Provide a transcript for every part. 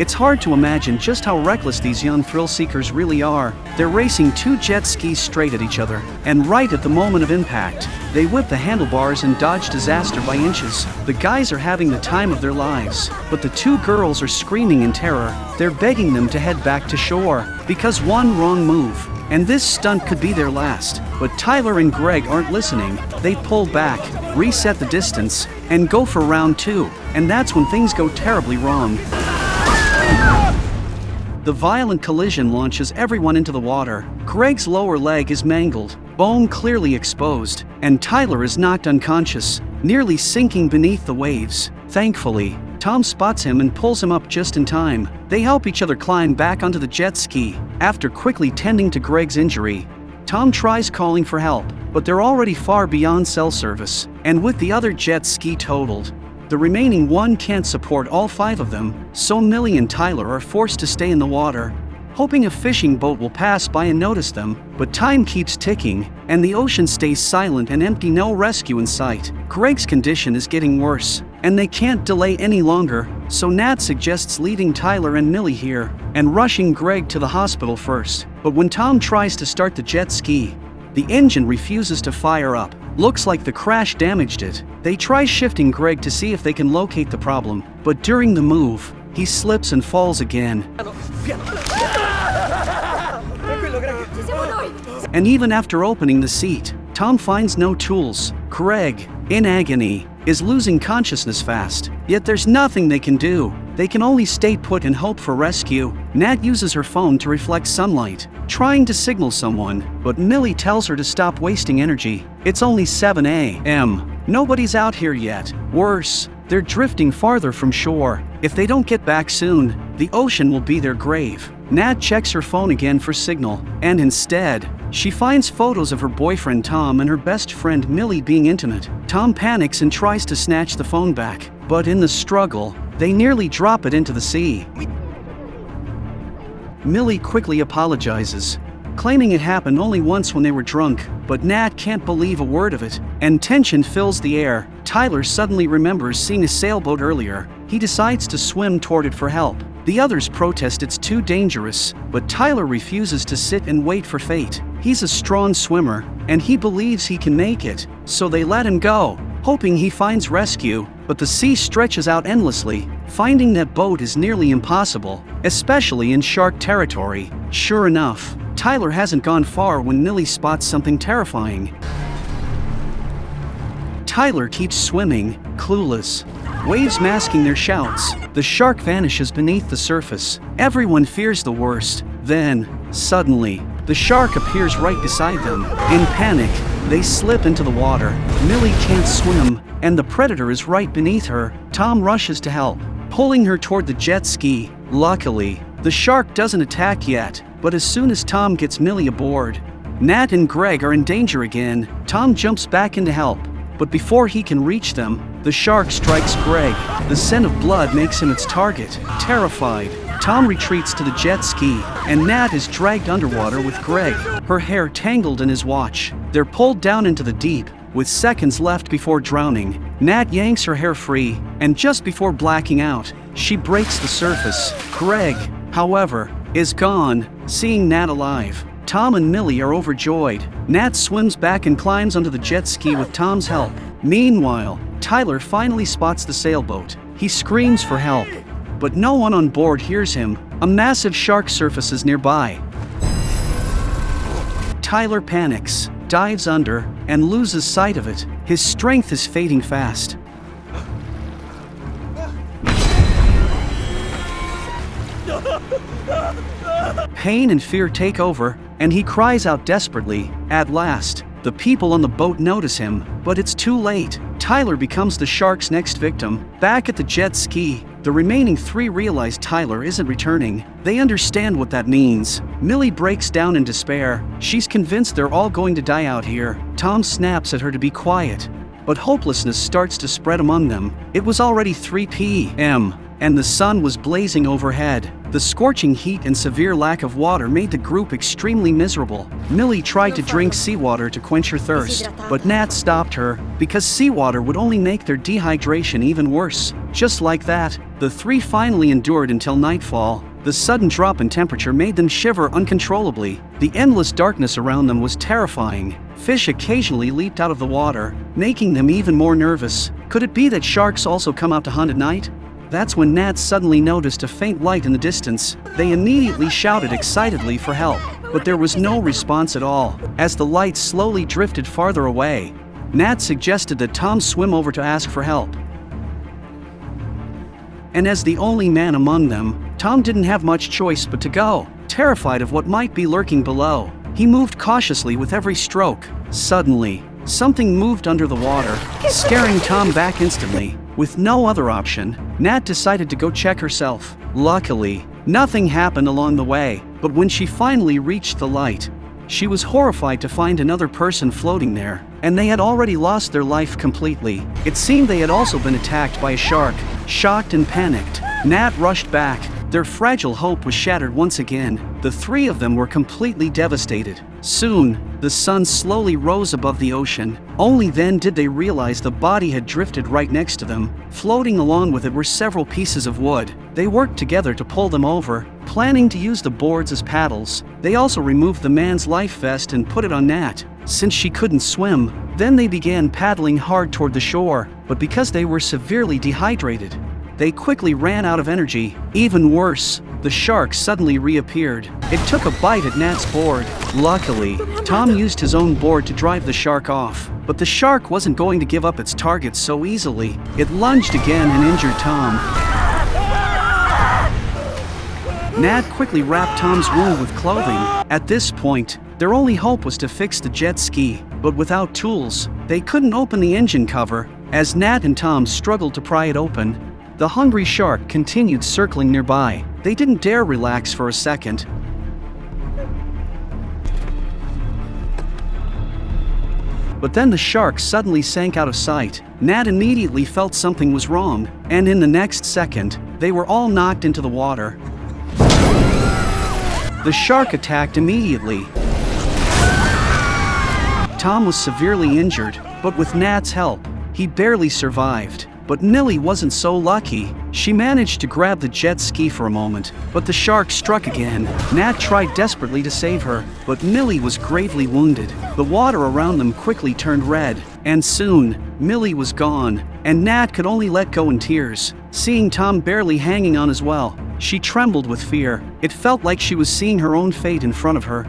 It's hard to imagine just how reckless these young thrill-seekers really are. They're racing 2 jet skis straight at each other, and right at the moment of impact, they whip the handlebars and dodge disaster by inches. The guys are having the time of their lives, but the 2 girls are screaming in terror. They're begging them to head back to shore, because one wrong move, and this stunt could be their last. But Tyler and Greg aren't listening. They pull back, reset the distance, and go for round 2, and that's when things go terribly wrong. The violent collision launches everyone into the water. Greg's lower leg is mangled, bone clearly exposed, and Tyler is knocked unconscious, nearly sinking beneath the waves. Thankfully, Tom spots him and pulls him up just in time. They help each other climb back onto the jet ski. After quickly tending to Greg's injury, Tom tries calling for help, but they're already far beyond cell service, and with the other jet ski totaled, the remaining one can't support all 5 of them, so Millie and Tyler are forced to stay in the water, hoping a fishing boat will pass by and notice them. But time keeps ticking, and the ocean stays silent and empty, no rescue in sight. Greg's condition is getting worse, and they can't delay any longer, so Nat suggests leaving Tyler and Millie here, and rushing Greg to the hospital first. But when Tom tries to start the jet ski, the engine refuses to fire up. Looks like the crash damaged it. They try shifting Greg to see if they can locate the problem, but during the move, he slips and falls again. And even after opening the seat, Tom finds no tools. Greg, in agony, is losing consciousness fast, yet there's nothing they can do. They can only stay put and hope for rescue. Nat uses her phone to reflect sunlight, trying to signal someone, but Millie tells her to stop wasting energy. It's only 7 a.m. Nobody's out here yet. Worse, they're drifting farther from shore. If they don't get back soon, the ocean will be their grave. Nat checks her phone again for signal, and instead, she finds photos of her boyfriend Tom and her best friend Millie being intimate. Tom panics and tries to snatch the phone back, but in the struggle, they nearly drop it into the sea. Millie quickly apologizes, claiming it happened only once when they were drunk, but Nat can't believe a word of it, and tension fills the air. Tyler suddenly remembers seeing a sailboat earlier. He decides to swim toward it for help. The others protest it's too dangerous, but Tyler refuses to sit and wait for fate. He's a strong swimmer, and he believes he can make it, so they let him go, hoping he finds rescue. But the sea stretches out endlessly. Finding that boat is nearly impossible, especially in shark territory. Sure enough, Tyler hasn't gone far when Millie spots something terrifying. Tyler keeps swimming, clueless. Waves masking their shouts. The shark vanishes beneath the surface. Everyone fears the worst. Then, suddenly, the shark appears right beside them. In panic, they slip into the water. Millie can't swim, and the predator is right beneath her. Tom rushes to help, pulling her toward the jet ski. Luckily, the shark doesn't attack yet, but as soon as Tom gets Millie aboard, Nat and Greg are in danger again. Tom jumps back in to help, but before he can reach them, the shark strikes Greg. The scent of blood makes him its target. Terrified, Tom retreats to the jet ski, and Nat is dragged underwater with Greg, her hair tangled in his watch. They're pulled down into the deep, with seconds left before drowning. Nat yanks her hair free, and just before blacking out, she breaks the surface. Greg, however, is gone. Seeing Nat alive, Tom and Millie are overjoyed. Nat swims back and climbs onto the jet ski with Tom's help. Meanwhile, Tyler finally spots the sailboat. He screams for help, but no one on board hears him. A massive shark surfaces nearby. Tyler panics, dives under, and loses sight of it. His strength is fading fast. Pain and fear take over, and he cries out desperately. At last, the people on the boat notice him, but it's too late. Tyler becomes the shark's next victim. Back at the jet ski, the remaining 3 realize Tyler isn't returning. They understand what that means. Millie breaks down in despair. She's convinced they're all going to die out here. Tom snaps at her to be quiet, but hopelessness starts to spread among them. It was already 3 p.m., and the sun was blazing overhead. The scorching heat and severe lack of water made the group extremely miserable. Millie tried to drink seawater to quench her thirst, but Nat stopped her, because seawater would only make their dehydration even worse. Just like that, the three finally endured until nightfall. The sudden drop in temperature made them shiver uncontrollably. The endless darkness around them was terrifying. Fish occasionally leaped out of the water, making them even more nervous. Could it be that sharks also come out to hunt at night? That's when Nat suddenly noticed a faint light in the distance. They immediately shouted excitedly for help, but there was no response at all. As the light slowly drifted farther away, Nat suggested that Tom swim over to ask for help. And as the only man among them, Tom didn't have much choice but to go. Terrified of what might be lurking below, he moved cautiously with every stroke. Suddenly, something moved under the water, scaring Tom back instantly. With no other option, Nat decided to go check herself. Luckily, nothing happened along the way, but when she finally reached the light, she was horrified to find another person floating there, and they had already lost their life completely. It seemed they had also been attacked by a shark. Shocked and panicked, Nat rushed back. Their fragile hope was shattered once again. The three of them were completely devastated. Soon, the sun slowly rose above the ocean. Only then did they realize the body had drifted right next to them. Floating along with it were several pieces of wood. They worked together to pull them over, planning to use the boards as paddles. They also removed the man's life vest and put it on Nat, since she couldn't swim. Then they began paddling hard toward the shore, but because they were severely dehydrated, they quickly ran out of energy. Even worse, the shark suddenly reappeared. It took a bite at Nat's board. Luckily, Tom used his own board to drive the shark off. But the shark wasn't going to give up its target so easily. It lunged again and injured Tom. Nat quickly wrapped Tom's wound with clothing. At this point, their only hope was to fix the jet ski, but without tools, they couldn't open the engine cover. As Nat and Tom struggled to pry it open, the hungry shark continued circling nearby. They didn't dare relax for a second. But then the shark suddenly sank out of sight. Nat immediately felt something was wrong, and in the next second, they were all knocked into the water. The shark attacked immediately. Tom was severely injured, but with Nat's help, he barely survived. But Millie wasn't so lucky. She managed to grab the jet ski for a moment, but the shark struck again. Nat tried desperately to save her, but Millie was gravely wounded. The water around them quickly turned red, and soon, Millie was gone, and Nat could only let go in tears. Seeing Tom barely hanging on as well, she trembled with fear. It felt like she was seeing her own fate in front of her.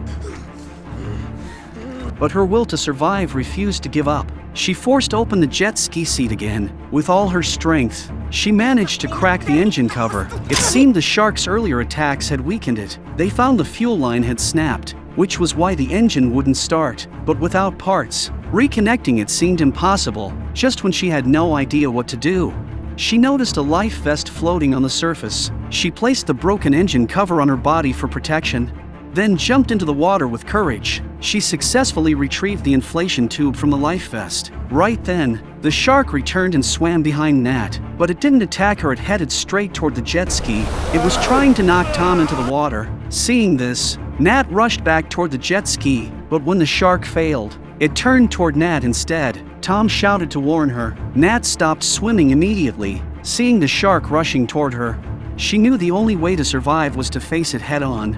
But her will to survive refused to give up. She forced open the jet ski seat again. With all her strength, she managed to crack the engine cover. It seemed the shark's earlier attacks had weakened it. They found the fuel line had snapped, which was why the engine wouldn't start. But without parts, reconnecting it seemed impossible. Just when she had no idea what to do, she noticed a life vest floating on the surface. She placed the broken engine cover on her body for protection, then jumped into the water with courage. She successfully retrieved the inflation tube from the life vest. Right then, the shark returned and swam behind Nat, but it didn't attack her. It headed straight toward the jet ski. It was trying to knock Tom into the water. Seeing this, Nat rushed back toward the jet ski, but when the shark failed, it turned toward Nat instead. Tom shouted to warn her. Nat stopped swimming immediately. Seeing the shark rushing toward her, she knew the only way to survive was to face it head-on.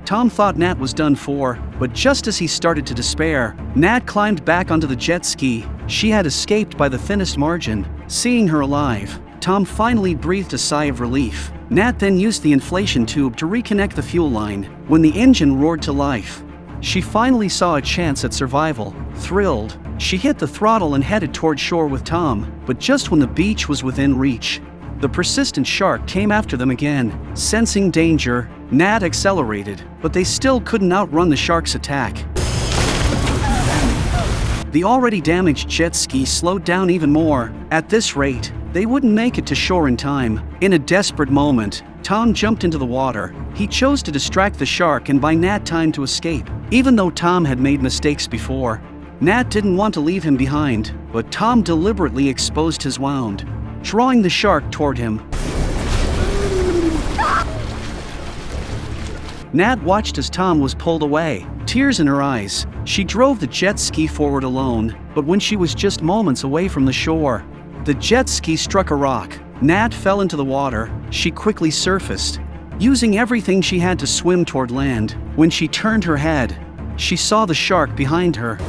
Tom thought Nat was done for, but just as he started to despair, Nat climbed back onto the jet ski. She had escaped by the thinnest margin. Seeing her alive, Tom finally breathed a sigh of relief. Nat then used the inflation tube to reconnect the fuel line. When the engine roared to life, she finally saw a chance at survival. Thrilled, she hit the throttle and headed toward shore with Tom. But just when the beach was within reach, the persistent shark came after them again. Sensing danger, Nat accelerated, but they still couldn't outrun the shark's attack. The already damaged jet ski slowed down even more. At this rate, they wouldn't make it to shore in time. In a desperate moment, Tom jumped into the water. He chose to distract the shark and buy Nat time to escape. Even though Tom had made mistakes before, Nat didn't want to leave him behind, but Tom deliberately exposed his wound, drawing the shark toward him. Nat watched as Tom was pulled away, tears in her eyes. She drove the jet ski forward alone, but when she was just moments away from the shore, the jet ski struck a rock. Nat fell into the water. She quickly surfaced, using everything she had to swim toward land. When she turned her head, she saw the shark behind her.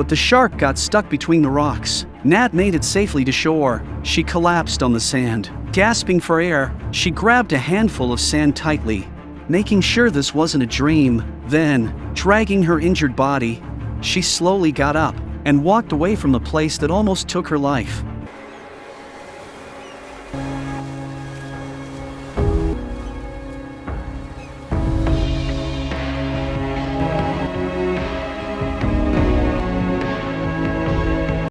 But the shark got stuck between the rocks. Nat made it safely to shore. She collapsed on the sand. Gasping for air, she grabbed a handful of sand tightly, making sure this wasn't a dream. Then, dragging her injured body, she slowly got up and walked away from the place that almost took her life.